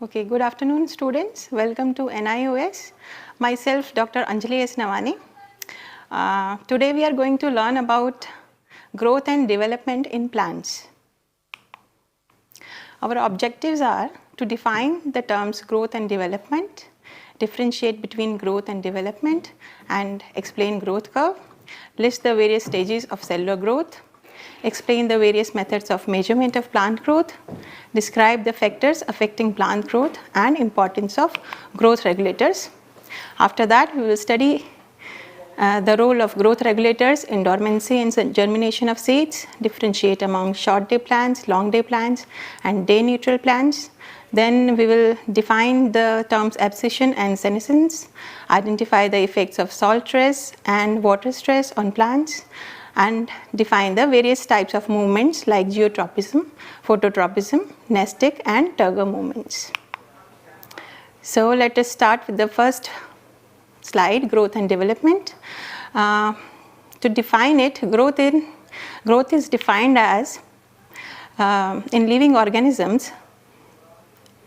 Okay, good afternoon students. Welcome to NIOS. Myself Dr. Anjali S. Navani. Today we are going to learn about growth and development in plants. Our objectives are to define the terms growth and development, differentiate between growth and development, and explain growth curve, list the various stages of cellular growth, explain the various methods of measurement of plant growth, describe the factors affecting plant growth and importance of growth regulators. After that, we will study the role of growth regulators in dormancy and germination of seeds, differentiate among short day plants, long day plants, and day neutral plants. Then we will define the terms abscission and senescence, identify the effects of salt stress and water stress on plants, and define the various types of movements like geotropism, phototropism, nestic and turgor movements. So let us start with the first slide, growth and development. To define it, growth is defined as in living organisms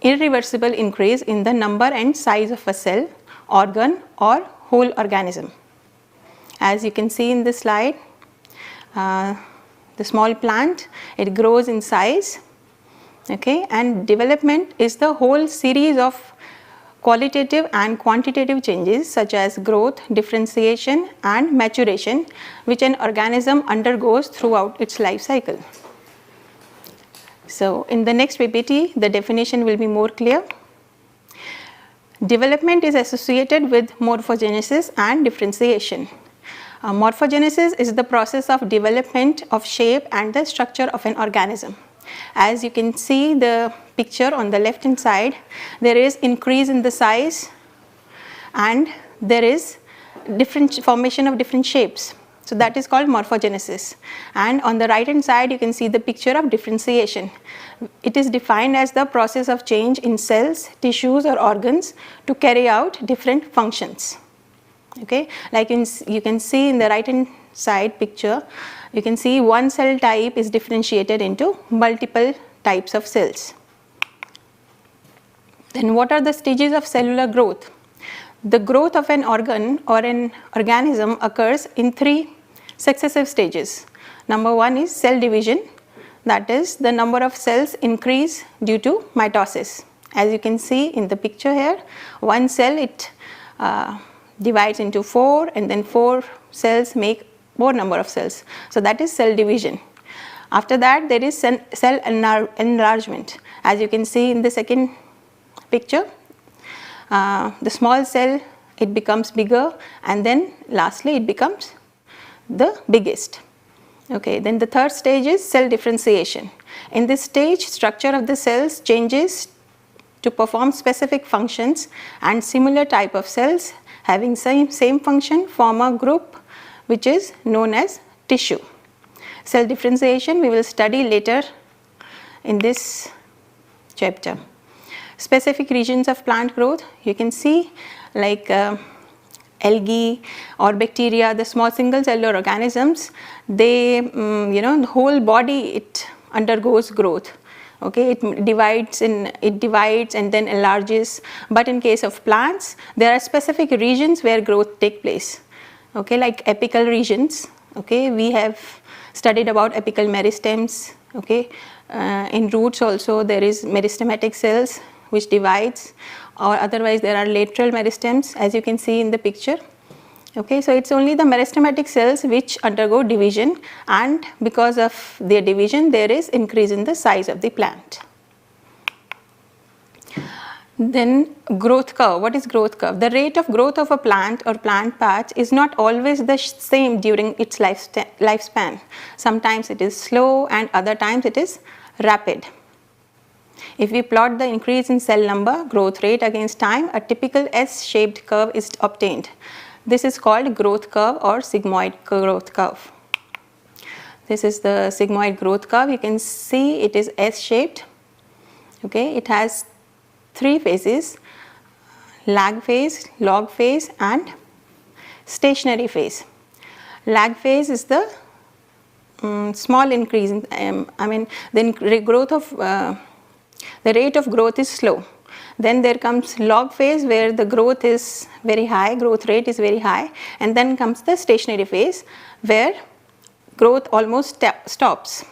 irreversible increase in the number and size of a cell, organ or whole organism. As you can see in this slide, the small plant, it grows in size, okay, and development is the whole series of qualitative and quantitative changes such as growth, differentiation and maturation which an organism undergoes throughout its life cycle. So in the next PPT, the definition will be more clear. Development is associated with morphogenesis and differentiation. Morphogenesis is the process of development of shape and the structure of an organism. As you can see the picture on the left hand side, there is increase in the size and there is different formation of different shapes. So that is called morphogenesis. And on the right hand side, you can see the picture of differentiation. It is defined as the process of change in cells, tissues or organs to carry out different functions. Okay, like you can see in the right hand side picture, you can see one cell type is differentiated into multiple types of cells. Then what are the stages of cellular growth? The growth of an organ or an organism occurs in three successive stages. Number one is cell division, that is the number of cells increase due to mitosis. As you can see in the picture here, one cell divides into 4 and then 4 cells make more number of cells. So that is cell division. After that there is cell enlargement. As you can see in the second picture, the small cell, it becomes bigger and then lastly it becomes the biggest. Okay, then the third stage is cell differentiation. In this stage, structure of the cells changes to perform specific functions and similar type of cells having same function form a group which is known as tissue. Cell differentiation we will study later in this chapter. Specific regions of plant growth, you can see like algae or bacteria, the small single cellular organisms, they the whole body it undergoes growth. Okay, it divides and then enlarges, but in case of plants there are specific regions where growth take place. Okay, like apical regions. Okay, we have studied about apical meristems. Okay, in roots also there is meristematic cells which divides, or otherwise there are lateral meristems as you can see in the picture. Okay, so it's only the meristematic cells which undergo division, and because of their division there is increase in the size of the plant. Then growth curve. What is growth curve? The rate of growth of a plant or plant patch is not always the same during its lifespan. Sometimes it is slow and other times it is rapid. If we plot the increase in cell number, growth rate against time, a typical S-shaped curve is obtained. This is called growth curve or sigmoid growth curve. This is the sigmoid growth curve. You can see it is S-shaped. Okay, it has 3 phases: lag phase, log phase and stationary phase. Lag phase is the small increase in, the rate of growth is slow. Then there comes log phase where the growth is very high, growth rate is very high, and then comes the stationary phase where growth almost stops.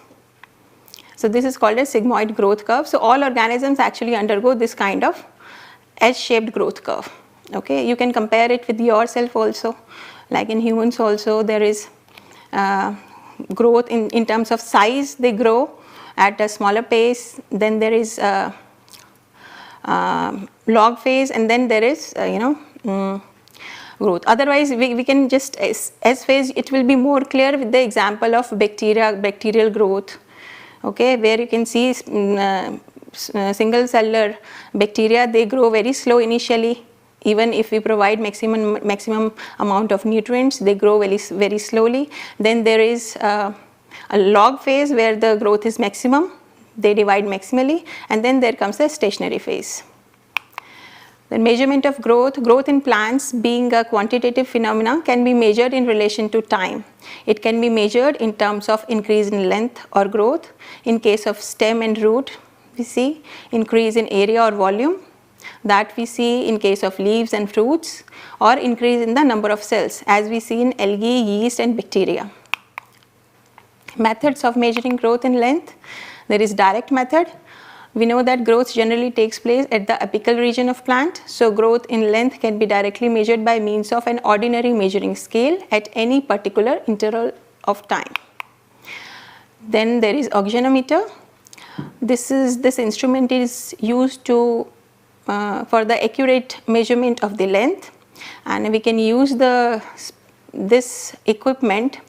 So this is called a sigmoid growth curve. So all organisms actually undergo this kind of S-shaped growth curve. Okay, you can compare it with yourself also, like in humans also there is growth in terms of size, they grow at a smaller pace, then there is log phase, and then there is growth. Otherwise we can just S phase, it will be more clear with the example of bacterial growth, okay, where you can see single cellular bacteria, they grow very slow initially. Even if we provide maximum amount of nutrients, they grow very slowly. Then there is a log phase where the growth is maximum, they divide maximally, and then there comes the stationary phase. The measurement of growth in plants being a quantitative phenomena can be measured in relation to time. It can be measured in terms of increase in length or growth. In case of stem and root, we see increase in area or volume. That we see in case of leaves and fruits, or increase in the number of cells as we see in algae, yeast and bacteria. Methods of measuring growth in length. There is direct method. We know that growth generally takes place at the apical region of plant. So growth in length can be directly measured by means of an ordinary measuring scale at any particular interval of time. Then there is oxynometer. This instrument is used to for the accurate measurement of the length, and we can use this equipment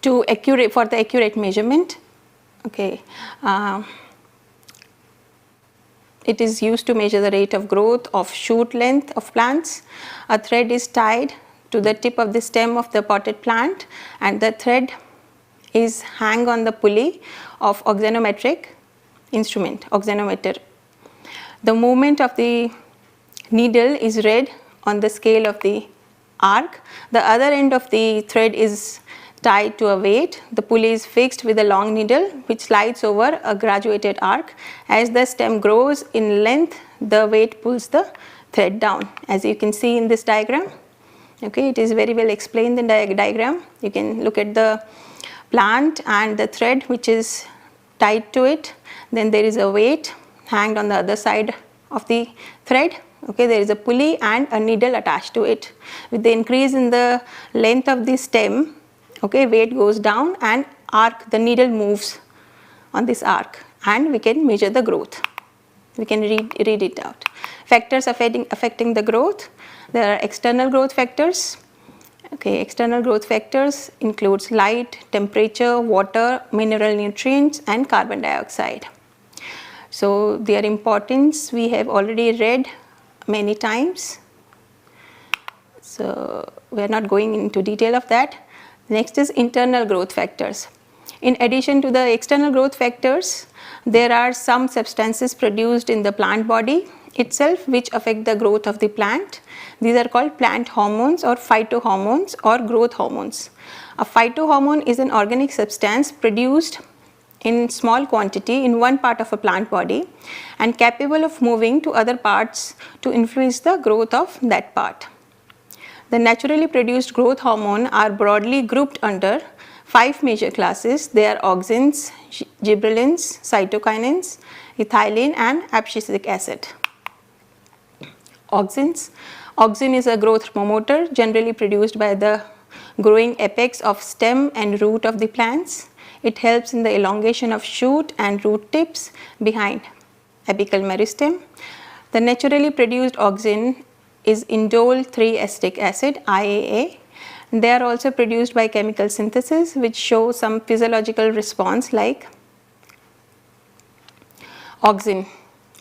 for the accurate measurement. Okay, it is used to measure the rate of growth of shoot length of plants. A thread is tied to the tip of the stem of the potted plant, and the thread is hang on the pulley of oxynometric instrument, oxynometer. The movement of the needle is read on the scale of the arc. The other end of the thread is tied to a weight. The pulley is fixed with a long needle which slides over a graduated arc. As the stem grows in length, the weight pulls the thread down, as you can see in this diagram. Okay, it is very well explained in the diagram. You can look at the plant and the thread which is tied to it. Then there is a weight hanged on the other side of the thread. Okay, there is a pulley and a needle attached to it. With the increase in the length of the stem, okay, weight goes down and the needle moves on this arc, and we can measure the growth. We can read it out. Factors affecting the growth. There are external growth factors. Okay, external growth factors includes light, temperature, water, mineral nutrients and carbon dioxide. So their importance we have already read many times. So we are not going into detail of that. Next is internal growth factors. In addition to the external growth factors, there are some substances produced in the plant body itself which affect the growth of the plant. These are called plant hormones or phytohormones or growth hormones. A phytohormone is an organic substance produced in small quantity in one part of a plant body and capable of moving to other parts to influence the growth of that part. The naturally produced growth hormone are broadly grouped under 5 major classes. They are auxins, gibberellins, cytokinins, ethylene and abscisic acid. Auxins. Auxin is a growth promoter generally produced by the growing apex of stem and root of the plants. It helps in the elongation of shoot and root tips behind apical meristem. The naturally produced auxin is indole 3-acetic acid IAA. They are also produced by chemical synthesis which show some physiological response like auxin.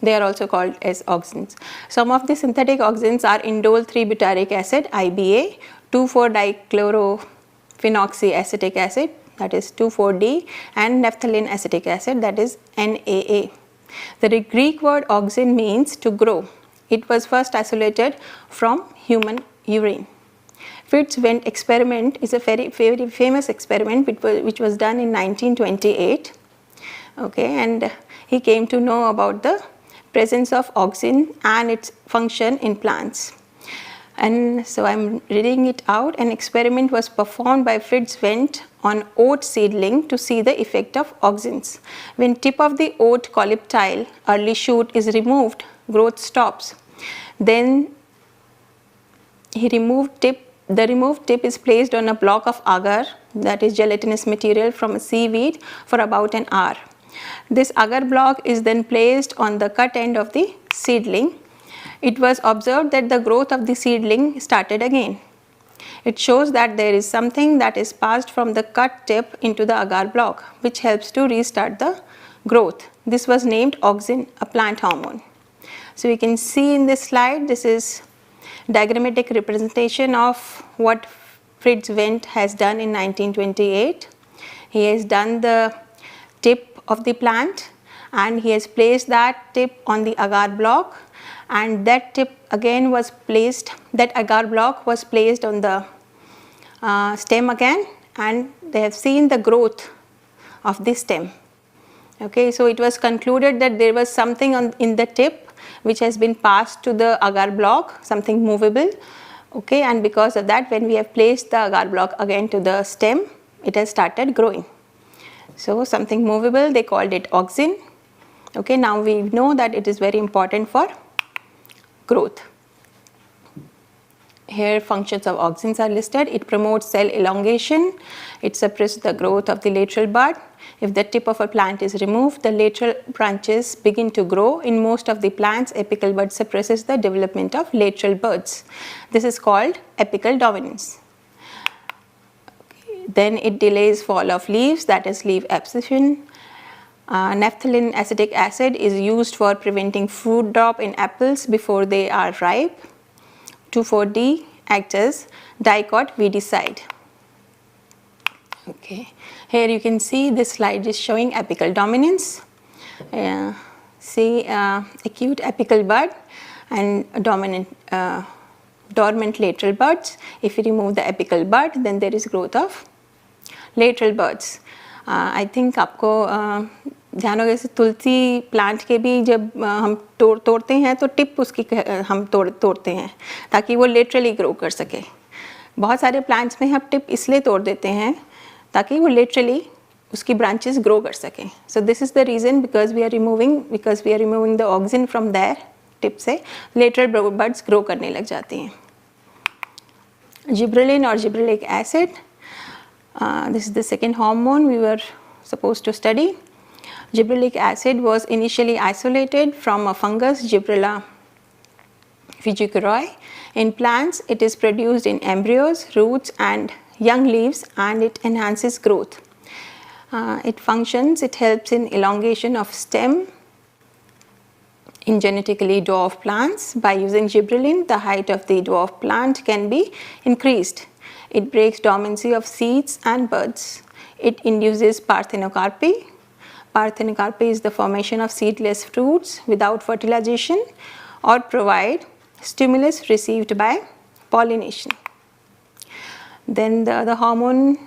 They are also called as auxins. Some of the synthetic auxins are indole 3-butyric acid IBA, 2,4-dichlorophenoxyacetic acid, that is 2,4-D, and naphthalene acetic acid, that is NAA. The Greek word auxin means to grow. It was first isolated from human urine. Fitz-Went experiment is a very famous experiment which was done in 1928. Okay, and he came to know about the presence of auxin and its function in plants. And so I'm reading it out. An experiment was performed by Fritz Wendt on oat seedling to see the effect of auxins. When tip of the oat colleptile early shoot is removed, growth stops. Then the removed tip is placed on a block of agar, that is gelatinous material from a seaweed, for about an hour. This agar block is then placed on the cut end of the seedling. It was observed that the growth of the seedling started again. It shows that there is something that is passed from the cut tip into the agar block, which helps to restart the growth. This was named auxin, a plant hormone. So you can see in this slide, this is diagrammatic representation of what Fritz Wendt has done in 1928. He has done the tip of the plant and he has placed that tip on the agar block, and that tip again was placed, that agar block was placed on the stem again, and they have seen the growth of the stem. Okay, so it was concluded that there was something in the tip which has been passed to the agar block, something movable. Okay, and because of that, when we have placed the agar block again to the stem, it has started growing. So something movable, they called it auxin. Okay, now we know that it is very important for growth. Here functions of auxins are listed. It promotes cell elongation. It suppresses the growth of the lateral bud. If the tip of a plant is removed, the lateral branches begin to grow. In most of the plants, apical bud suppresses the development of lateral buds. This is called apical dominance. Okay. Then it delays fall of leaves, that is leaf abscission. Naphthalene acetic acid is used for preventing fruit drop in apples before they are ripe. 2,4-D acts as dicot weedicide. Okay. Here you can see this slide is showing apical dominance. See acute apical bud and dormant lateral buds. If you remove the apical bud, then there is growth of lateral buds. I think आपको ध्यान होगा, जैसे तुलसी plant के भी जब हम तोड़ते हैं तो टिप उसकी हम तोड़ते हैं ताकि वो लेटरली ग्रो कर सके. बहुत सारे प्लांट्स में हम टिप इसलिए तोड़ देते हैं ताकि वो लेटरली उसकी ब्रांचेस ग्रो कर सकें. So this is the reason, because we are removing the auxin from their tip से लेटरल बड्स ग्रो करने लग जाती हैं. जिब्रेलिन और gibberellic acid, this is the second hormone we were supposed to study. Gibberellic acid was initially isolated from a fungus, Gibberella fujikiroi. In plants, it is produced in embryos, roots and young leaves, and it enhances growth. It helps in elongation of stem in genetically dwarf plants. By using gibberellin, the height of the dwarf plant can be increased. It breaks dormancy of seeds and buds. It induces parthenocarpy. Parthenocarpy is the formation of seedless fruits without fertilization, or provide stimulus received by pollination. Then the other hormone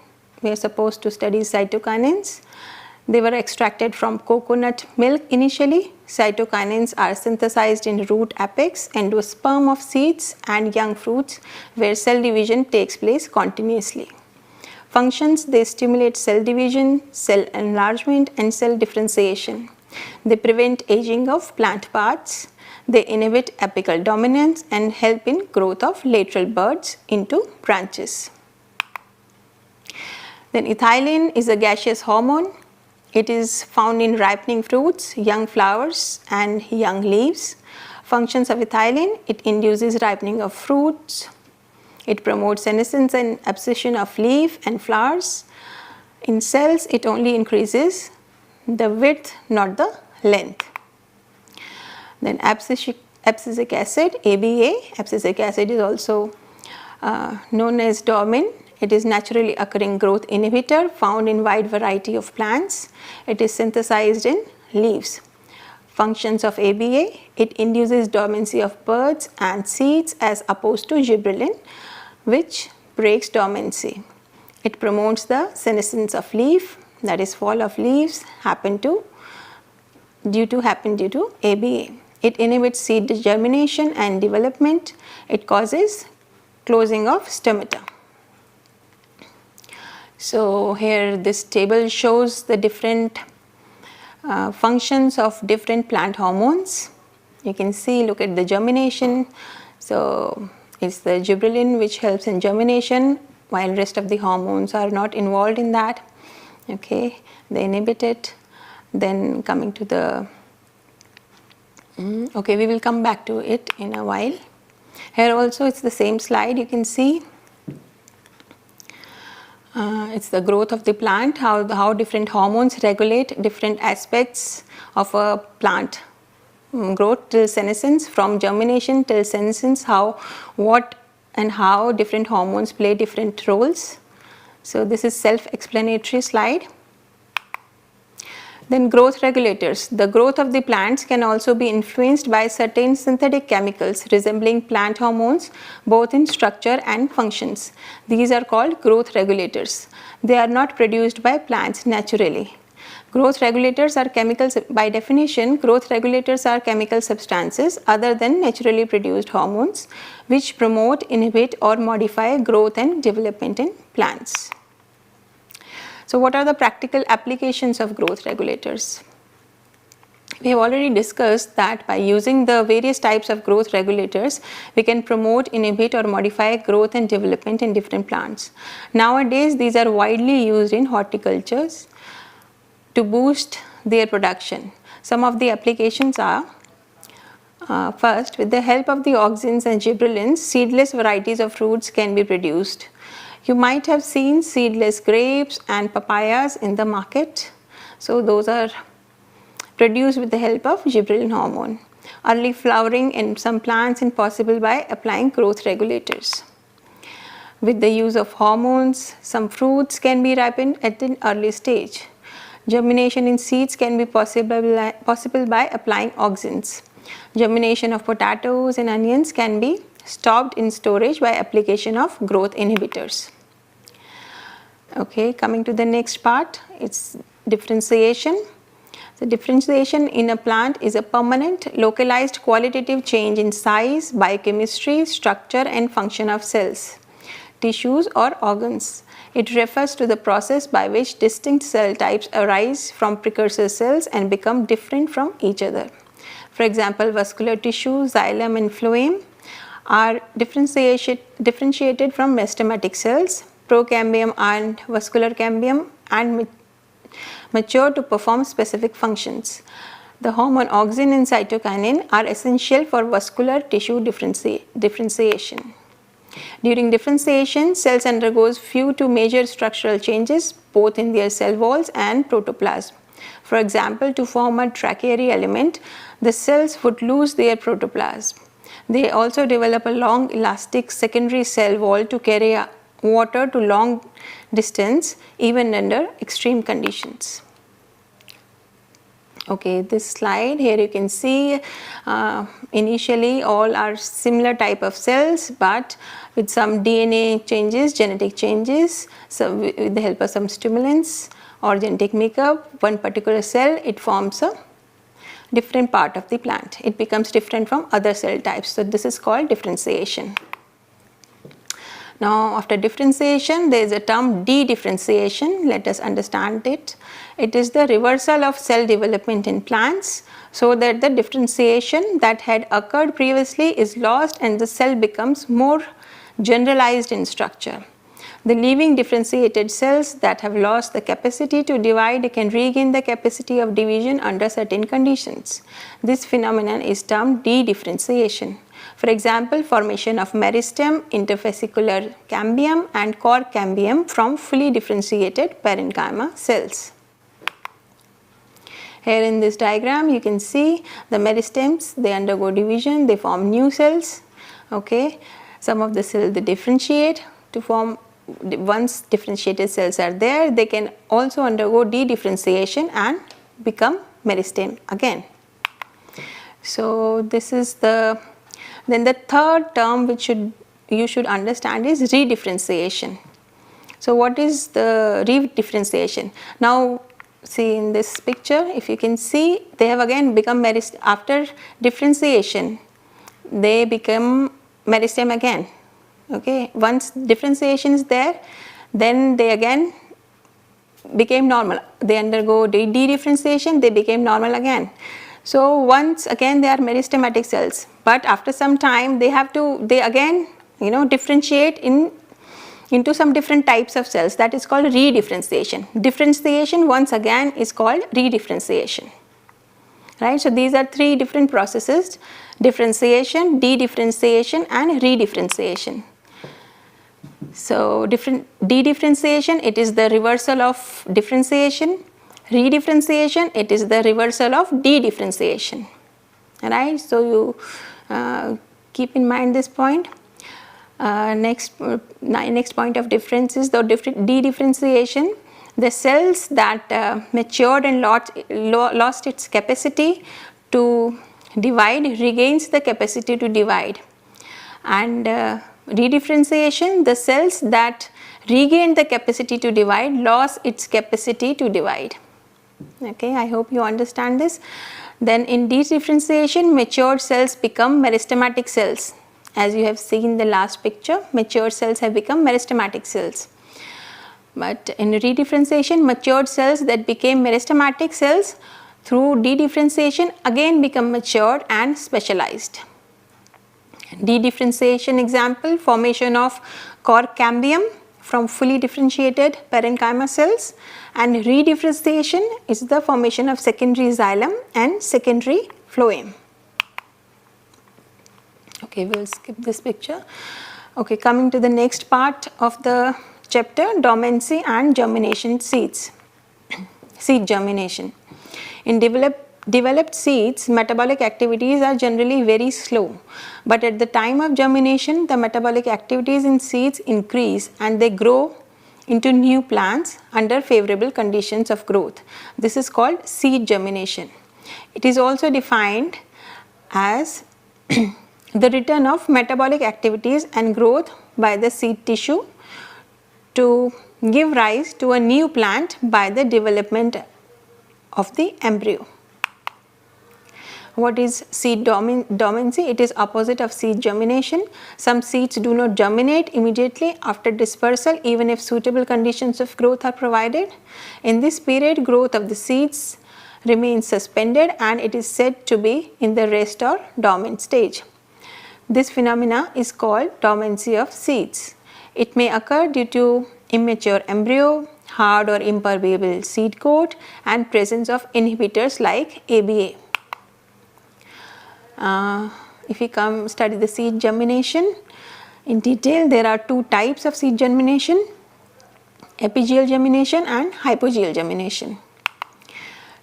we are supposed to study is cytokinins. They were extracted from coconut milk initially. Cytokinins are synthesized in root apex, endosperm of seeds and young fruits, where cell division takes place continuously. Functions: they stimulate cell division, cell enlargement and cell differentiation. They prevent aging of plant parts. They inhibit apical dominance and help in growth of lateral buds into branches. Then ethylene is a gaseous hormone. It is found in ripening fruits, young flowers and young leaves. Functions of ethylene: it induces ripening of fruits. It promotes senescence and abscission of leaf and flowers. In cells, it only increases the width, not the length. Then abscisic acid, ABA. Abscisic acid is also known as dormin. It is naturally occurring growth inhibitor found in wide variety of plants. It is synthesized in leaves. Functions of ABA: it induces dormancy of buds and seeds as opposed to gibberellin, which breaks dormancy. It promotes the senescence of leaf, that is fall of leaves happen due to ABA. It inhibits seed germination and development. It causes closing of stomata. So here this table shows the different functions of different plant hormones. You can see, look at the germination. So it's the gibberellin which helps in germination, while rest of the hormones are not involved in that. Okay, they inhibit it. Then coming to the okay, we will come back to it in a while. Here also it's the same slide. You can see it's the growth of the plant, how different hormones regulate different aspects of a plant growth till senescence, from germination till senescence, what and how different hormones play different roles. So this is self-explanatory slide. Then growth regulators. The growth of the plants can also be influenced by certain synthetic chemicals resembling plant hormones, both in structure and functions. These are called growth regulators. They are not produced by plants naturally. Growth regulators are chemicals. By definition, growth regulators are chemical substances other than naturally produced hormones which promote, inhibit or modify growth and development in plants. So what are the practical applications of growth regulators? We have already discussed that by using the various types of growth regulators, we can promote, inhibit or modify growth and development in different plants. Nowadays, these are widely used in horticultures to boost their production. Some of the applications are first, with the help of the auxins and gibberellins, seedless varieties of fruits can be produced. You might have seen seedless grapes and papayas in the market. So those are produced with the help of gibberellin hormone. Early flowering in some plants is possible by applying growth regulators. With the use of hormones, some fruits can be ripened at an early stage. Germination in seeds can be possible by applying auxins. Germination of potatoes and onions can be stopped in storage by application of growth inhibitors. Okay, coming to the next part, it's differentiation. So differentiation in a plant is a permanent, localized qualitative change in size, biochemistry, structure and function of cells, tissues or organs. It refers to the process by which distinct cell types arise from precursor cells and become different from each other. For example, vascular tissue, xylem and phloem are differentiated from mastematic cells, procambium and vascular cambium, and mature to perform specific functions. The hormone auxin and cytokinin are essential for vascular tissue differentiation. During differentiation, cells undergoes few to major structural changes both in their cell walls and protoplasm. For example, to form a tracheary element, the cells would lose their protoplasm. They also develop a long elastic secondary cell wall to carry water to long distance even under extreme conditions. Okay, this slide here you can see initially all are similar type of cells, but with some DNA changes, genetic changes, so with the help of some stimulants or genetic makeup, one particular cell, it forms a different part of the plant. It becomes different from other cell types. So this is called differentiation. Now after differentiation, there is a term de-differentiation. Let us understand it. It is the reversal of cell development in plants so that the differentiation that had occurred previously is lost and the cell becomes more generalized in structure. The living differentiated cells that have lost the capacity to divide can regain the capacity of division under certain conditions. This phenomenon is termed de-differentiation. For example, formation of meristem, interfascicular cambium and core cambium from fully differentiated parenchyma cells. Here in this diagram you can see the meristems, they undergo division, they form new cells. Okay, some of the cells they differentiate to form. Once differentiated cells are there, they can also undergo de-differentiation and become meristem again. So this is then the third term which you should understand is redifferentiation. So what is the redifferentiation? Now see in this picture, if you can see, they have again become meristem. After differentiation, they become meristem again. Okay, once differentiation is there, then they again became normal. They undergo de-differentiation, they became normal again. So once again they are meristematic cells, but after some time they again differentiate into some different types of cells. That is called redifferentiation. Differentiation once again is called redifferentiation. Right? So these are three different processes: differentiation, de-differentiation and redifferentiation. So de-differentiation, it is the reversal of differentiation. Redifferentiation, it is the reversal of de-differentiation. Right? So you keep in mind this point. Next point of difference is the de-differentiation. The cells that matured and lost its capacity to divide regains the capacity to divide. And redifferentiation, the cells that regained the capacity to divide lost its capacity to divide. Okay, I hope you understand this. Then in de-differentiation, matured cells become meristematic cells. As you have seen in the last picture, mature cells have become meristematic cells. But in redifferentiation, matured cells that became meristematic cells through de-differentiation again become matured and specialized. De-differentiation example: formation of cork cambium from fully differentiated parenchyma cells, and redifferentiation is the formation of secondary xylem and secondary phloem. Okay, we will skip this picture. Okay, coming to the next part of the chapter, dormancy and germination seeds. Seed germination. In developed seeds, metabolic activities are generally very slow, but at the time of germination, the metabolic activities in seeds increase and they grow into new plants under favorable conditions of growth. This is called seed germination. It is also defined as the return of metabolic activities and growth by the seed tissue to give rise to a new plant by the development of the embryo. What is seed dormancy? It is opposite of seed germination. Some seeds do not germinate immediately after dispersal even if suitable conditions of growth are provided. In this period, growth of the seeds remains suspended and it is said to be in the rest or dormant stage. This phenomena is called dormancy of seeds. It may occur due to immature embryo, hard or impermeable seed coat and presence of inhibitors like ABA. If we come study the seed germination in detail, there are two types of seed germination: apigeal germination and hypogeal germination.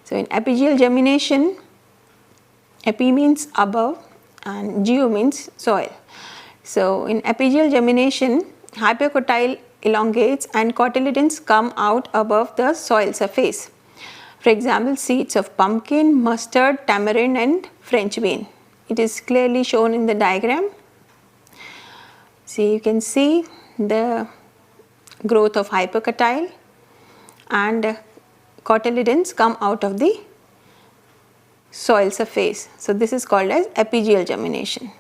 So in apigeal germination, api means above and geo means soil. So in apigeal germination, hypocotyl elongates and cotyledons come out above the soil surface. For example, seeds of pumpkin, mustard, tamarind and French bean. It is clearly shown in the diagram. See, you can see the growth of hypocotyl and cotyledons come out of the soil surface. So this is called as apigeal germination.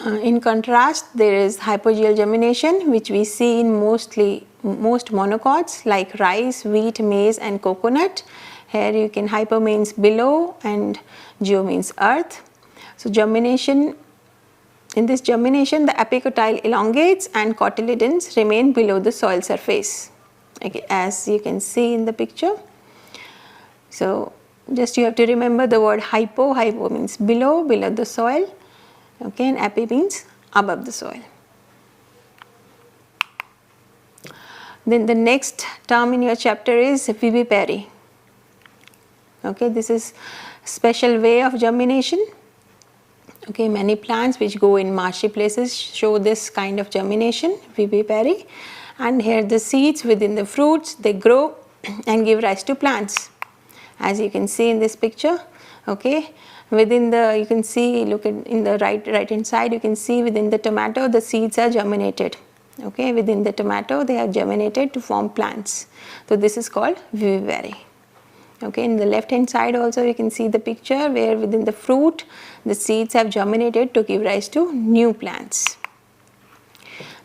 In contrast, there is hypogeal germination, which we see in most monocots like rice, wheat, maize and coconut. Here you can, hypo means below and geo means earth. So germination, in this germination the apicotyl elongates and cotyledons remain below the soil surface, okay, as you can see in the picture. So just you have to remember the word hypo. Hypo means below the soil, okay, and api means above the soil. Then the next term in your chapter is vivipary. Okay, this is special way of germination. Okay, many plants which go in marshy places show this kind of germination, vivipary, and here the seeds within the fruits, they grow and give rise to plants, as you can see in this picture. Okay, within the, you can see, look at in the right hand side, you can see within the tomato the seeds are germinated. Okay, within the tomato they have germinated to form plants. So this is called vivivary. Okay, in the left hand side also you can see the picture where within the fruit the seeds have germinated to give rise to new plants.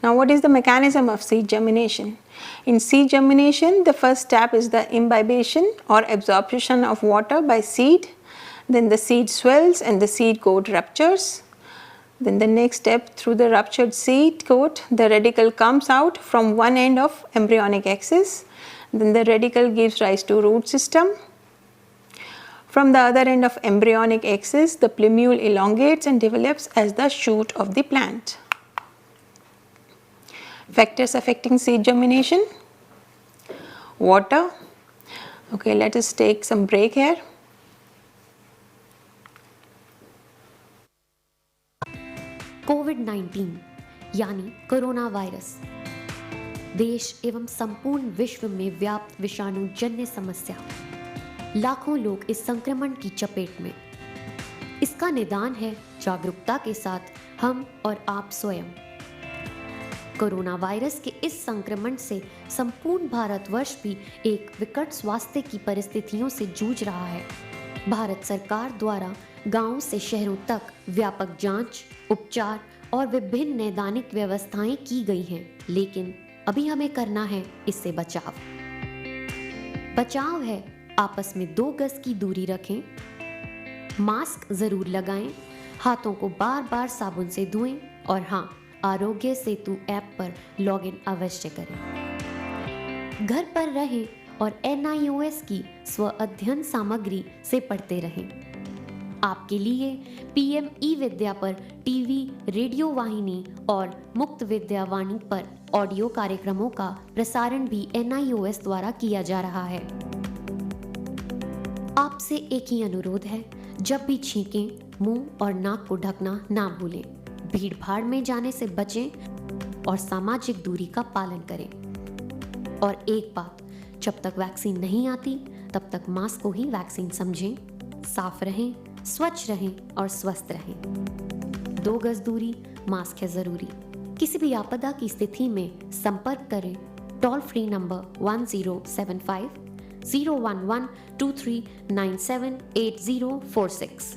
Now what is the mechanism of seed germination? In seed germination, the first step is the imbibition or absorption of water by seed. Then the seed swells and the seed coat ruptures. Then the next step, through the ruptured seed coat, the radicle comes out from one end of embryonic axis. Then the radicle gives rise to root system. From the other end of embryonic axis, the plumule elongates and develops as the shoot of the plant. Factors affecting seed germination: water. Okay, let us take some break here. कोविड-19 यानी corona virus देश एवं संपूर्ण विश्व में व्याप्त विषाणु जन्य समस्या। लाखों लोग इस संक्रमण की चपेट में। इसका निदान है जागरूकता के साथ हम और आप स्वयं। कोरोना वायरस के इस संक्रमण से संपूर्ण भारतवर्ष भी एक विकट स्वास्थ्य की परिस्थितियों से जूझ रहा है। भारत सरकार द्वारा गांवों से शहरों तक व्यापक जांच, उपचार और विभिन्न नैदानिक व्यवस्थाएं की गई हैं, लेकिन अभी हमें करना है इससे बचाव। बचाव है आपस में 2 गज की दूरी रखें, मास्क जरूर लगाएं, हाथों को बार-बार साबुन से धोएं और हाँ, आरोग्य सेतु ऐप पर लॉगिन अवश्य करें। घर पर रहें और NIOS की स्व अध्ययन सामग्री से पढ़ते रहें। आपके लिए PM ई-विद्या पर टीवी, रेडियो वाहिनी और मुक्त विद्या वाणी पर ऑडियो कार्यक्रमों का प्रसारण भी NIOS द्वारा किया जा रहा है। आपसे एक ही अनुरोध है, जब भी छींकें, मुंह और नाक को ढकना ना भूलें। भीड़ भाड़ में जाने से बचें और सामाजिक दूरी का पालन करें। और एक बात, जब तक वैक्सीन नहीं आती तब तक मास्क को ही वैक्सीन समझें। साफ रहें, स्वच्छ रहें और स्वस्थ रहें। 2 गज दूरी, मास्क है जरूरी। किसी भी आपदा की स्थिति में संपर्क करें टोल फ्री नंबर 1075 011 23978046।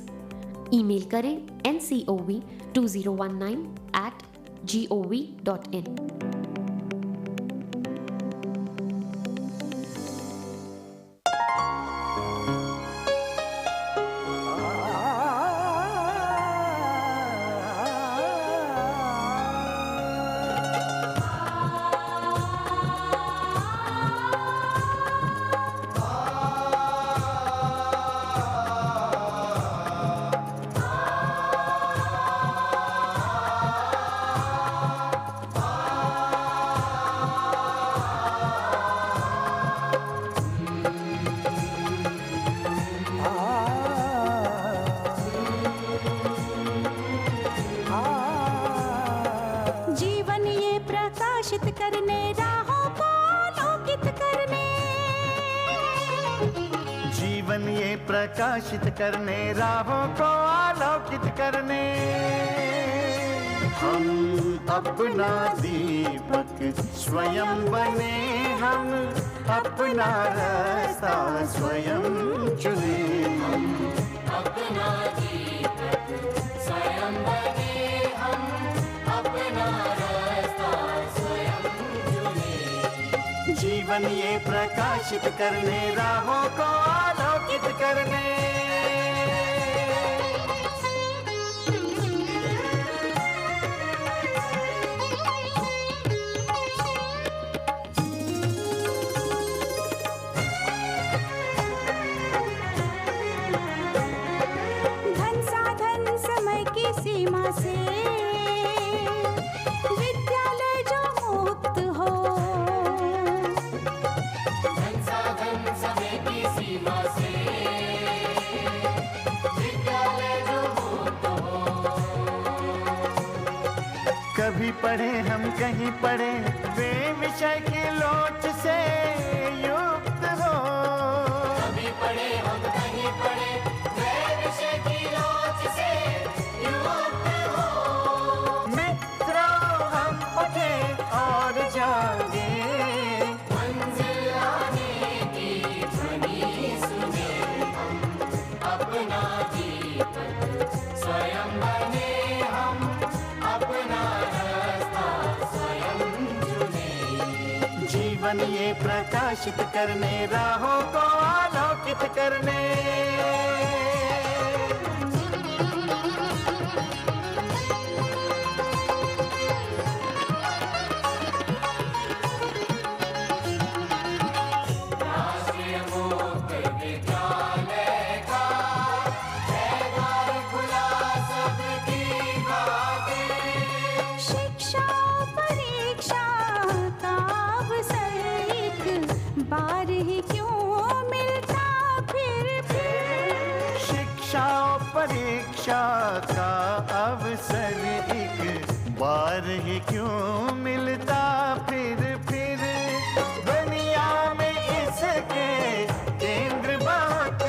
ईमेल करें ncov2019@gov.in। प्रकाशित करने, राहों को आलोकित करने, हम अपना दीपक स्वयं बने, हम अपना रास्ता स्वयं चुने। हम अपना दीपक स्वयं बने, हम अपना रास्ता स्वयं चुने। जीवन ये प्रकाशित करने, राहों को आलोकित करने। धन साधन समय की सीमा से विद्यालय जो मुक्त हो। धन साधन समय की सीमा से विद्यालय जो मुक्त हो। कभी पढ़े हम कहीं पढ़े, वे विषय की लोच से युक्त हो। कभी पढ़े हम कहीं पढ़े, वे विषय की लोच से युक्त हो। मित्रों हम उठे और प्रकाशित करने, राहों को आलोकित करने। बार ही क्यों मिलता फिर शिक्षा परीक्षा का अवसर एक बार ही क्यों मिलता फिर दुनिया में इसके केंद्र बहुत,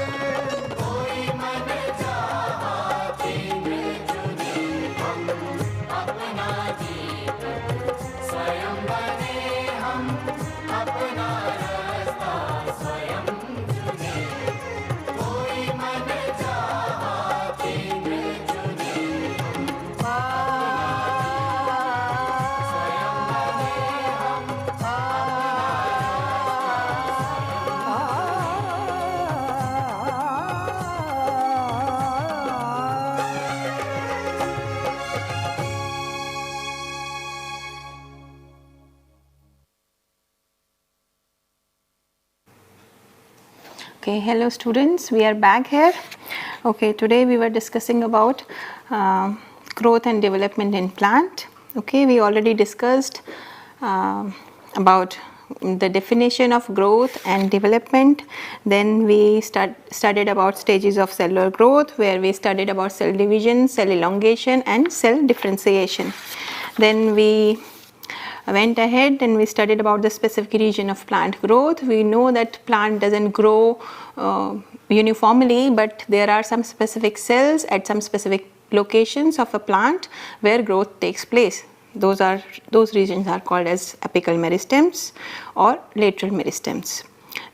कोई मन चाहा केंद्र चुने, हम अपना जीवन स्वयं बने, हम अपना रास्ता स्वयं चुने। कोई मन चाहा केंद्र चुने, स्वयं बने, हम Okay, hello students, we are back here. Okay, today we were discussing about growth and development in plant. Okay, we already discussed about the definition of growth and development. Then we studied about stages of cellular growth, where we studied about cell division, cell elongation and cell differentiation. Then we went ahead and we studied about the specific region of plant growth. We know that plant doesn't grow uniformly, but there are some specific cells at some specific locations of a plant where growth takes place. Those regions are called as apical meristems or lateral meristems.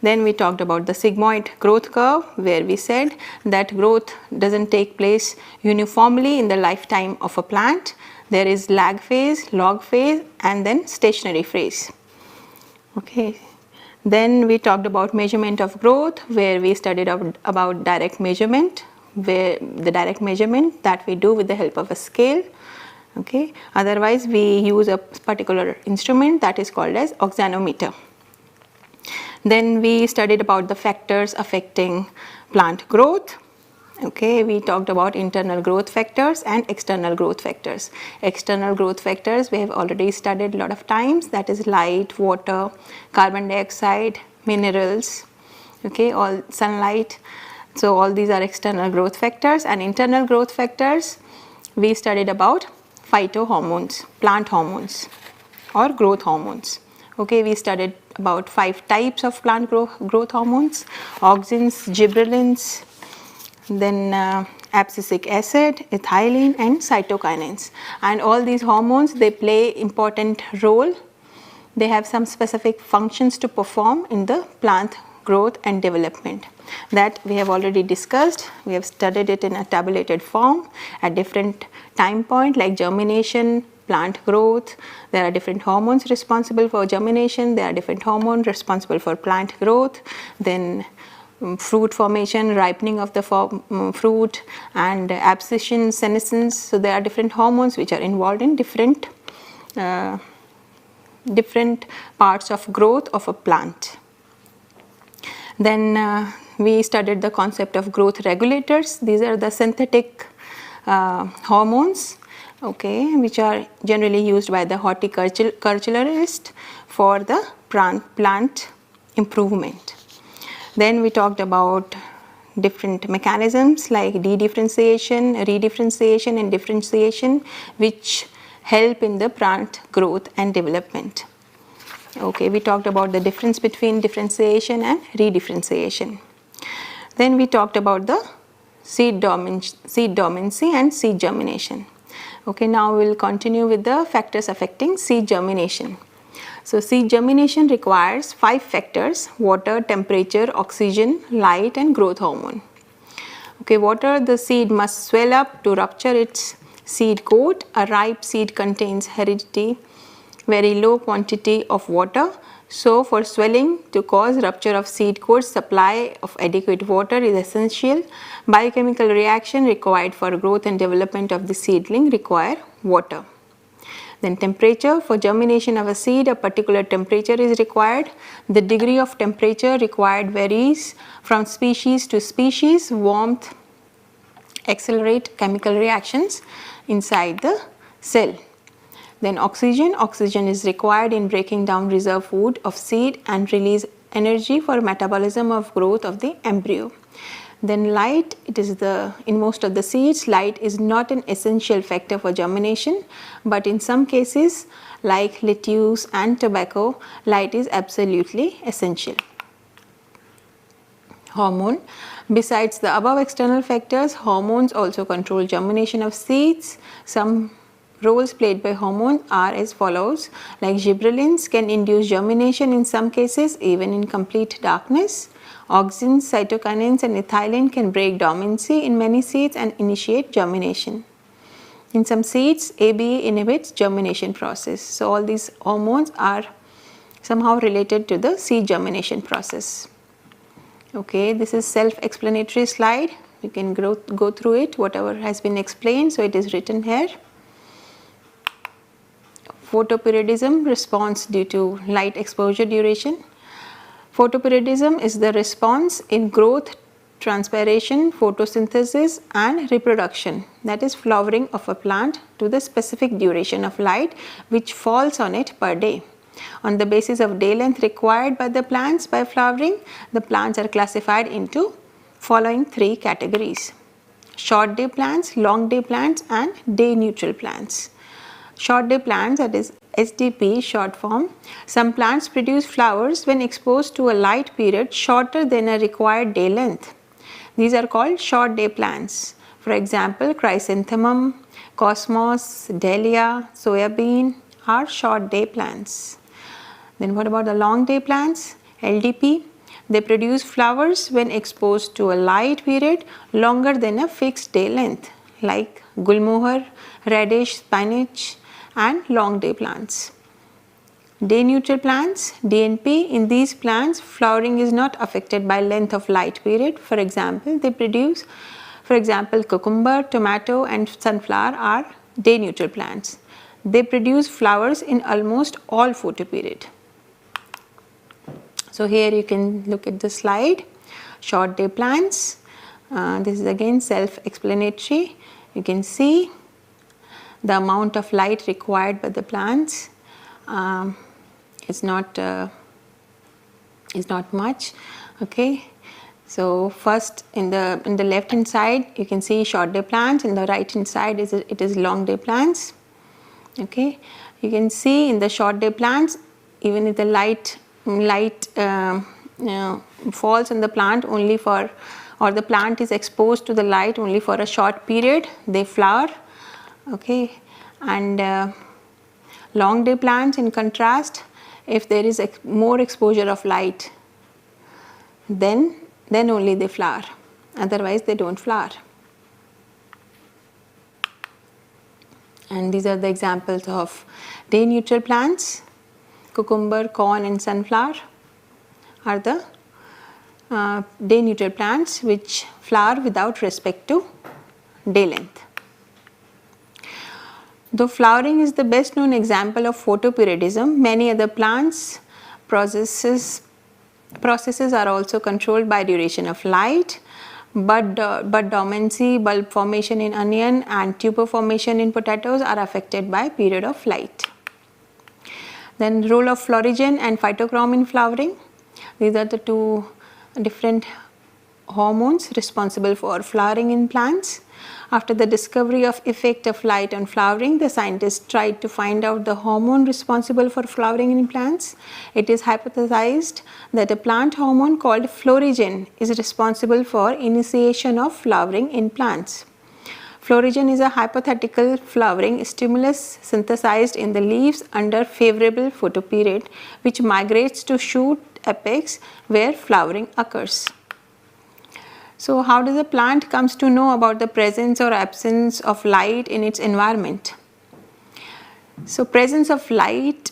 Then we talked about the sigmoid growth curve, where we said that growth doesn't take place uniformly in the lifetime of a plant. There is lag phase, log phase and then stationary phase. Okay. Then we talked about measurement of growth, where we studied about direct measurement, where the direct measurement that we do with the help of a scale. Okay. Otherwise we use a particular instrument that is called as oxanometer. Then we studied about the factors affecting plant growth. Okay, we talked about internal growth factors and external growth factors. External growth factors we have already studied a lot of times, that is light, water, carbon dioxide, minerals, okay, all sunlight. So all these are external growth factors. And internal growth factors we studied about phytohormones, plant hormones or growth hormones. Okay, we studied about 5 types of plant growth hormones: auxins, gibberellins, then abscisic acid, ethylene and cytokinins. And all these hormones, they play important role. They have some specific functions to perform in the plant growth and development that we have already discussed. We have studied it in a tabulated form at different time point, like germination, plant growth. There are different hormones responsible for germination. There are different hormones responsible for plant growth. Then fruit formation, ripening of the fruit, and abscission, senescence. So there are different hormones which are involved in different parts of growth of a plant. Then we studied the concept of growth regulators. These are the synthetic hormones, okay, which are generally used by the horticulturalist for the plant improvement. Then we talked about different mechanisms like dedifferentiation, redifferentiation and differentiation, which help in the plant growth and development. Okay, we talked about the difference between differentiation and redifferentiation. Then we talked about the seed dormancy and seed germination. Okay, now we will continue with the factors affecting seed germination. So seed germination requires 5 factors: water, temperature, oxygen, light and growth hormone. Okay, water, the seed must swell up to rupture its seed coat. A ripe seed contains heredity very low quantity of water, So, for swelling to cause rupture of seed coats, supply of adequate water is essential. Biochemical reaction required for growth and development of the seedling require water. Then temperature, for germination of a seed, a particular temperature is required. The degree of temperature required varies from species to species. Warmth accelerate chemical reactions inside the cell. Then oxygen. Oxygen is required in breaking down reserve food of seed and release energy for metabolism of growth of the embryo. Then light, in most of the seeds, light is not an essential factor for germination, but in some cases like lettuce and tobacco, light is absolutely essential. Hormone. Besides the above external factors, hormones also control germination of seeds. Some roles played by hormones are as follows, like gibberellins can induce germination in some cases even in complete darkness. Auxins, cytokinins and ethylene can break dormancy in many seeds and initiate germination. In some seeds, ABA inhibits germination process. So, all these hormones are somehow related to the seed germination process. Okay, this is self-explanatory slide. You can go through it, whatever has been explained. So, it is written here. Photoperiodism, response due to light exposure duration. Photoperiodism is the response in growth, transpiration, photosynthesis and reproduction, that is flowering of a plant, to the specific duration of light which falls on it per day. On the basis of day length required by the plants by flowering, the plants are classified into following three categories: short day plants, long day plants and day neutral plants. Short day plants, that is SDP short form. Some plants produce flowers when exposed to a light period shorter than a required day length. These are called short day plants. For example, chrysanthemum, cosmos, dahlia, soya bean are short day plants. Then what about the long day plants? LDP. They produce flowers when exposed to a light period longer than a fixed day length, like gulmohar, radish, spinach and long day plants. Day neutral plants, DNP. In these plants, flowering is not affected by length of light period. For example, cucumber, tomato and sunflower are day neutral plants. They produce flowers in almost all photoperiod. So, here you can look at the slide. Short day plants, this is again self-explanatory. You can see the amount of light required by the plants is not much. Okay. So, first in the left hand side you can see short day plants, in the right hand side it is long day plants. Okay. You can see in the short day plants, even if the light falls on the plant only for, or the plant is exposed to the light only for a short period, they flower. Okay. And long day plants, in contrast, if there is more exposure of light, then only they flower, otherwise they don't flower. And these are the examples of day neutral plants. Cucumber, corn and sunflower are the day neutral plants which flower without respect to day length. Though flowering is the best known example of photoperiodism, many other plants processes are also controlled by duration of light. Bud dormancy, bulb formation in onion and tuber formation in potatoes are affected by period of light. Then role of florigen and phytochrome in flowering. These are the two different hormones responsible for flowering in plants. After the discovery of effect of light on flowering, the scientists tried to find out the hormone responsible for flowering in plants. It is hypothesized that a plant hormone called florigen is responsible for initiation of flowering in plants. Florigen is a hypothetical flowering stimulus synthesized in the leaves under favorable photoperiod, which migrates to shoot apex where flowering occurs. So, how does a plant comes to know about the presence or absence of light in its environment? So, presence of light,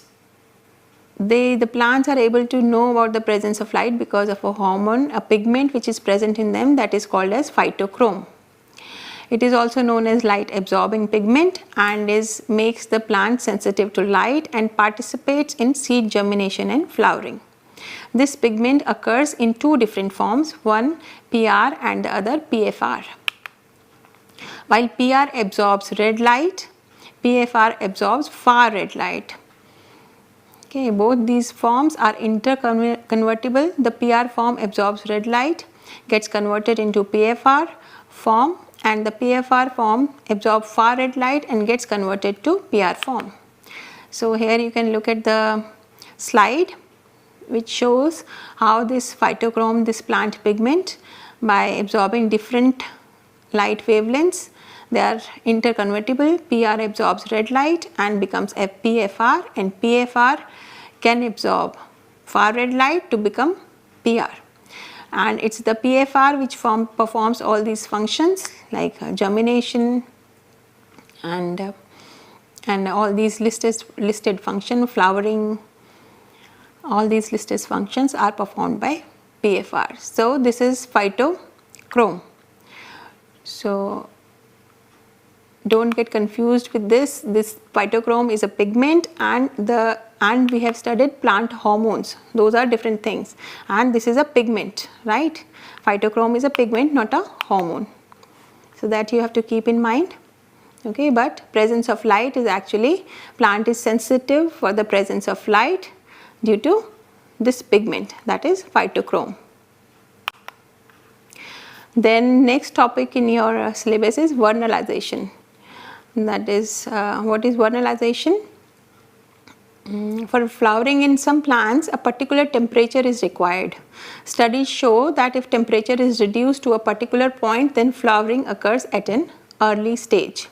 the plants are able to know about the presence of light because of a hormone, a pigment which is present in them, that is called as phytochrome. It is also known as light absorbing pigment and makes the plant sensitive to light and participates in seed germination and flowering. This pigment occurs in two different forms, one PR and the other PFR. While PR absorbs red light, PFR absorbs far red light. Okay, both these forms are interconvertible. The PR form absorbs red light, gets converted into PFR form, and the PFR form absorbs far red light and gets converted to PR form. So here you can look at the slide which shows how this phytochrome, this plant pigment, by absorbing different light wavelengths, they are interconvertible. PR absorbs red light and becomes a PFR, and PFR can absorb far red light to become PR. And it's the PFR which performs all these functions like germination and all these listed function, flowering, all these listed functions are performed by PFR. So this is phytochrome. So don't get confused with this. This phytochrome is a pigment, and we have studied plant hormones. Those are different things, and this is a pigment, right? Phytochrome is a pigment, not a hormone. So that you have to keep in mind. Okay, but presence of light is actually, plant is sensitive for the presence of light due to this pigment, that is phytochrome. Then next topic in your syllabus is vernalization. That is, what is vernalization? For flowering in some plants, a particular temperature is required. Studies show that if temperature is reduced to a particular point, then flowering occurs at an early stage.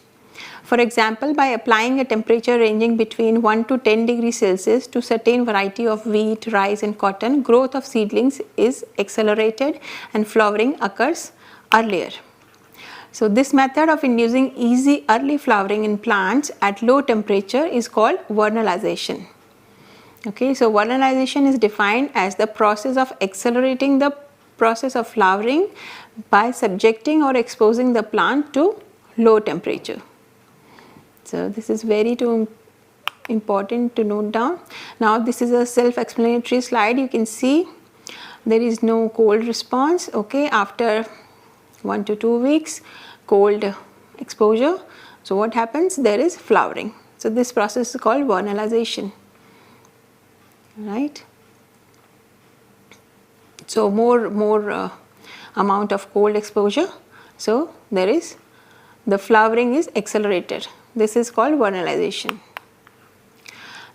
For example, by applying a temperature ranging between 1 to 10 degrees Celsius to certain variety of wheat, rice and cotton, growth of seedlings is accelerated and flowering occurs earlier. So this method of inducing easy early flowering in plants at low temperature is called vernalization. Okay, so vernalization is defined as the process of accelerating the process of flowering by subjecting or exposing the plant to low temperature. So this is very important to note down. Now this is a self-explanatory slide. You can see there is no cold response. Okay, after 1 to 2 weeks cold exposure. So what happens? There is flowering. So this process is called vernalization, right? So more amount of cold exposure. So there is, the flowering is accelerated. This is called vernalization.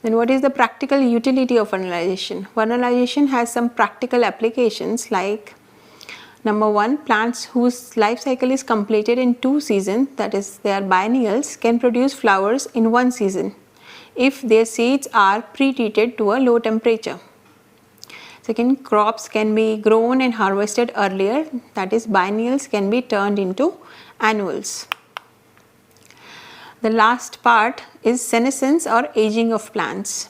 Then what is the practical utility of vernalization? Vernalization has some practical applications like, number one, plants whose life cycle is completed in 2 seasons, that is they are biennials, can produce flowers in 1 season if their seeds are pre-treated to a low temperature. Second, crops can be grown and harvested earlier, that is biennials can be turned into annuals. The last part is senescence or aging of plants.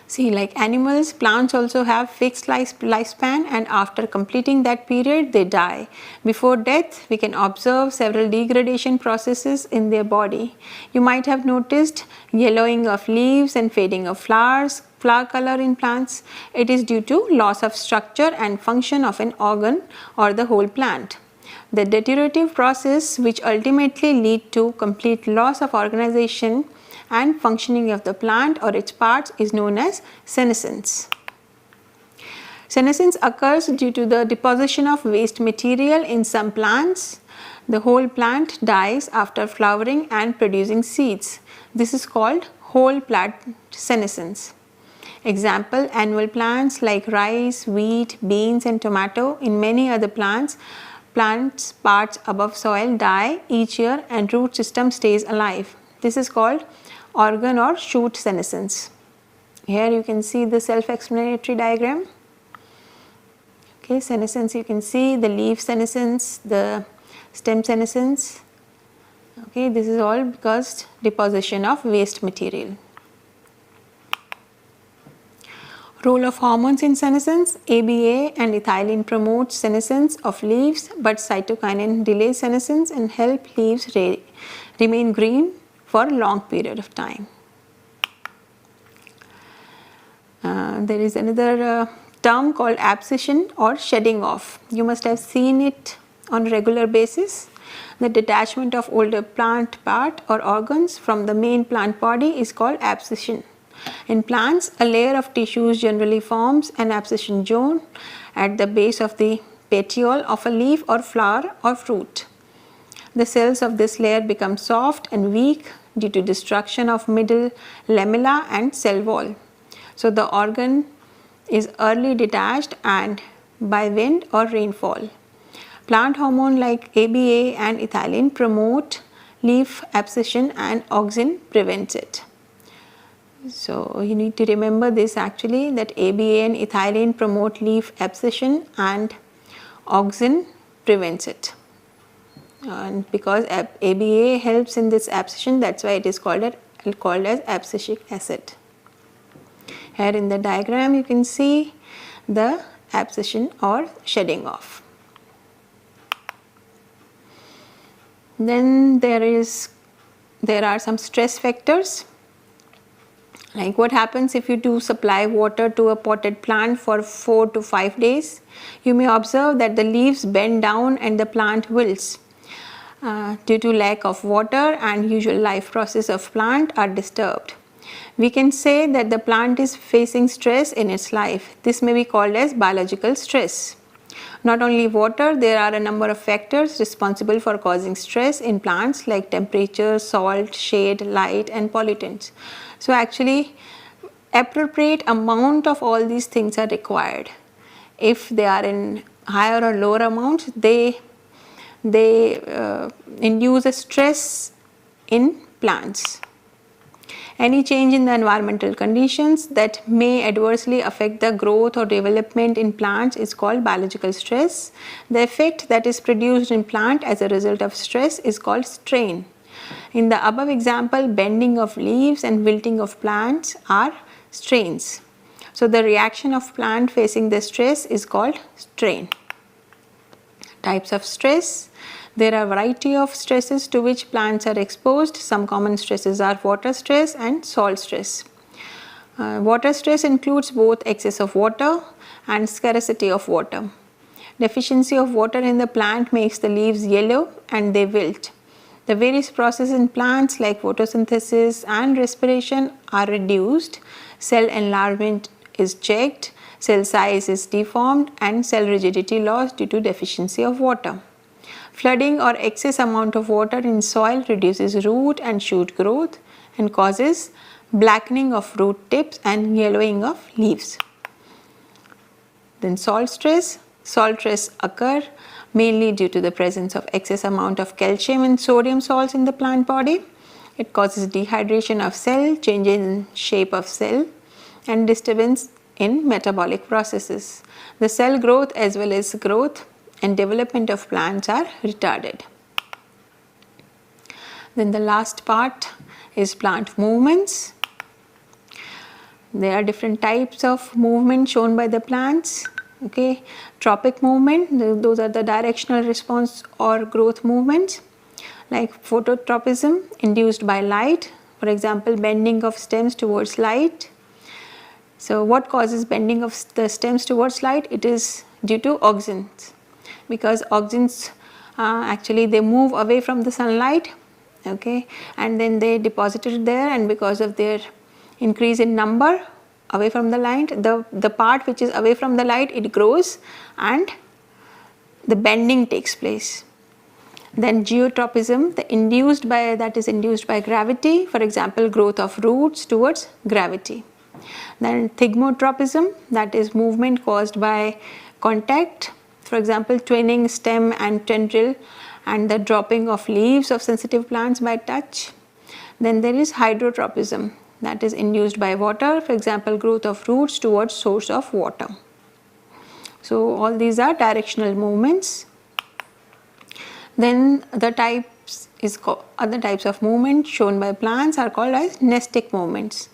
See, like animals, plants also have fixed lifespan, and after completing that period they die. Before death we can observe several degradation processes in their body. You might have noticed yellowing of leaves and fading of flowers, flower color in plants. It is due to loss of structure and function of an organ or the whole plant. The deteriorative process which ultimately lead to complete loss of organization and functioning of the plant or its parts is known as senescence. Senescence occurs due to the deposition of waste material in some plants. The whole plant dies after flowering and producing seeds. This is called whole plant senescence. Example, annual plants like rice, wheat, beans and tomato. In many other plants parts above soil die each year and root system stays alive. This is called organ or shoot senescence. Here you can see the self-explanatory diagram. Okay, senescence, you can see the leaf senescence, the stem senescence. Okay, this is all because deposition of waste material. Role of hormones in senescence. ABA and ethylene promote senescence of leaves, but cytokinin delays senescence and help leaves remain green for a long period of time. There is another term called abscission or shedding off. You must have seen it on a regular basis. The detachment of older plant part or organs from the main plant body is called abscission. In plants, a layer of tissues generally forms an abscission zone at the base of the petiole of a leaf or flower or fruit. The cells of this layer become soft and weak due to destruction of middle lamella and cell wall. So, the organ is early detached and by wind or rainfall. Plant hormone like ABA and ethylene promote leaf abscission and auxin prevents it. So, you need to remember this actually, that ABA and ethylene promote leaf abscission and auxin prevents it. And because ABA helps in this abscission, that is why it is called as abscisic acid. Here in the diagram you can see the abscission or shedding off. Then there are some stress factors. Like what happens if you do supply water to a potted plant for 4 to 5 days? You may observe that the leaves bend down and the plant wilts. Due to lack of water and usual life process of plant are disturbed. We can say that the plant is facing stress in its life. This may be called as biological stress. Not only water, there are a number of factors responsible for causing stress in plants like temperature, salt, shade, light and pollutants. So actually appropriate amount of all these things are required. If they are in higher or lower amounts, they induce a stress in plants. Any change in the environmental conditions that may adversely affect the growth or development in plants is called biological stress. The effect that is produced in plant as a result of stress is called strain. In the above example, bending of leaves and wilting of plants are strains. So, the reaction of plant facing the stress is called strain. Types of stress. There are a variety of stresses to which plants are exposed. Some common stresses are water stress and salt stress. Water stress includes both excess of water and scarcity of water. Deficiency of water in the plant makes the leaves yellow and they wilt. The various processes in plants like photosynthesis and respiration are reduced, cell enlargement is checked, cell size is deformed and cell rigidity lost due to deficiency of water. Flooding or excess amount of water in soil reduces root and shoot growth and causes blackening of root tips and yellowing of leaves. Then salt stress occur mainly due to the presence of excess amount of calcium and sodium salts in the plant body. It causes dehydration of cell, change in shape of cell and disturbance in metabolic processes. The cell growth as well as growth and development of plants are retarded. Then the last part is plant movements. There are different types of movement shown by the plants. Okay, tropic movement, those are the directional response or growth movements like phototropism induced by light, for example bending of stems towards light. So what causes bending of the stems towards light? It is due to auxins, because auxins actually they move away from the sunlight, okay, and then they deposit it there, and because of their increase in number away from the light, the part which is away from the light, it grows and the bending takes place. Then geotropism, that is induced by gravity, for example growth of roots towards gravity. Then thigmotropism, that is movement caused by contact, for example twinning stem and tendril and the dropping of leaves of sensitive plants by touch. Then there is hydrotropism, that is induced by water, for example growth of roots towards source of water. So all these are directional movements. Then the other types of movement shown by plants are called as nestic movements.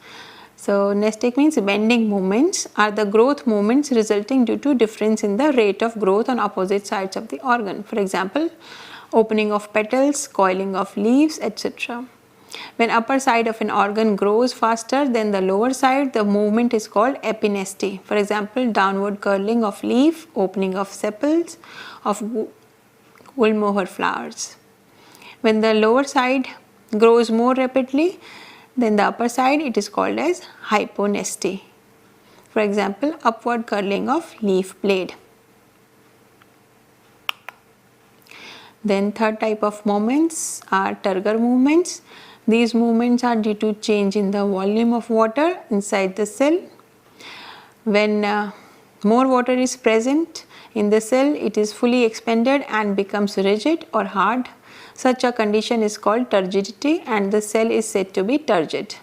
So nestic means bending movements are the growth movements resulting due to difference in the rate of growth on opposite sides of the organ. For example, opening of petals, coiling of leaves, etc. When upper side of an organ grows faster than the lower side, the movement is called epinesty. For example, downward curling of leaf, opening of sepals of woolmoher flowers. When the lower side grows more rapidly than the upper side, it is called as hyponesty. For example, upward curling of leaf blade. Then third type of movements are turgor movements. These movements are due to change in the volume of water inside the cell. When more water is present in the cell, it is fully expanded and becomes rigid or hard. Such a condition is called turgidity and the cell is said to be turgid.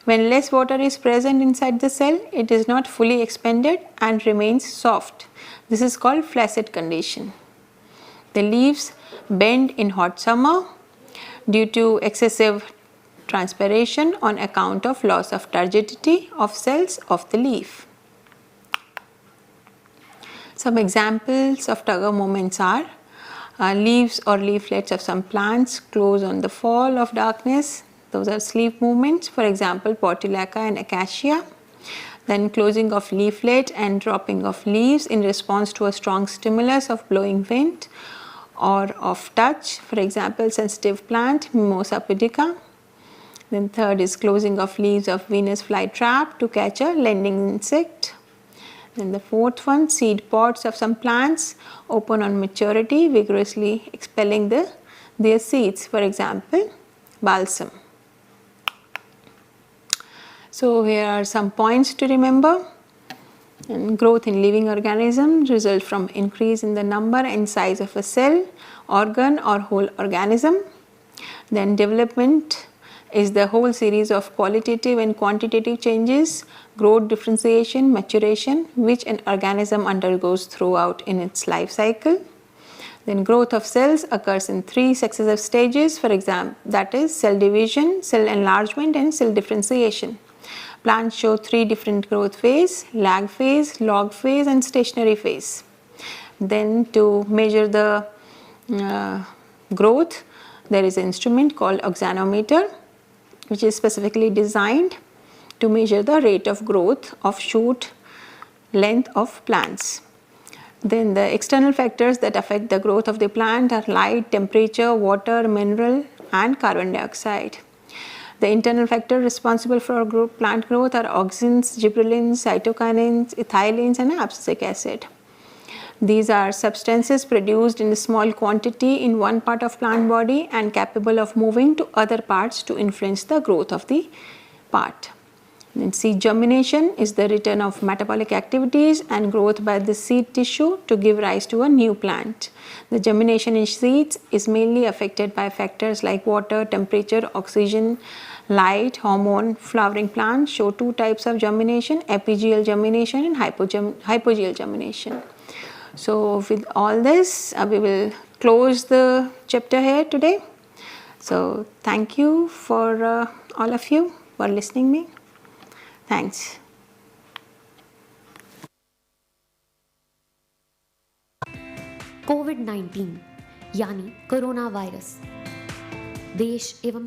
When less water is present inside the cell, it is not fully expanded and remains soft. This is called flaccid condition. The leaves bend in hot summer due to excessive transpiration on account of loss of turgidity of cells of the leaf. Some examples of turgor movements are leaves or leaflets of some plants close on the fall of darkness. Those are sleep movements, for example, portulaca and acacia. Then closing of leaflet and dropping of leaves in response to a strong stimulus of blowing wind or of touch, for example, sensitive plant Mimosa pudica. Then third is closing of leaves of Venus flytrap to catch a landing insect. Then the fourth one, seed pods of some plants open on maturity, vigorously expelling their seeds, for example, balsam. So here are some points to remember. And growth in living organisms result from increase in the number and size of a cell, organ or whole organism. Then development is the whole series of qualitative and quantitative changes, growth, differentiation, maturation, which an organism undergoes throughout in its life cycle. Then growth of cells occurs in 3 successive stages, for example, that is cell division, cell enlargement and cell differentiation. Plants show 3 different growth phases: lag phase, log phase and stationary phase. Then to measure the growth, there is an instrument called oxanometer, which is specifically designed to measure the rate of growth of shoot length of plants. Then the external factors that affect the growth of the plant are light, temperature, water, mineral and carbon dioxide. The internal factors responsible for plant growth are auxins, gibberellins, cytokinins, ethylenes and abscisic acid. These are substances produced in a small quantity in one part of plant body and capable of moving to other parts to influence the growth of the part. Then seed germination is the return of metabolic activities and growth by the seed tissue to give rise to a new plant. The germination in seeds is mainly affected by factors like water, temperature, oxygen, light, hormone. Flowering plants show 2 types of germination: apigeal germination and hypogeal germination. So with all this, we will close the chapter here today. So thank you for all of you for listening me. Thanks. कोविड-19 यानी corona virus देश एवं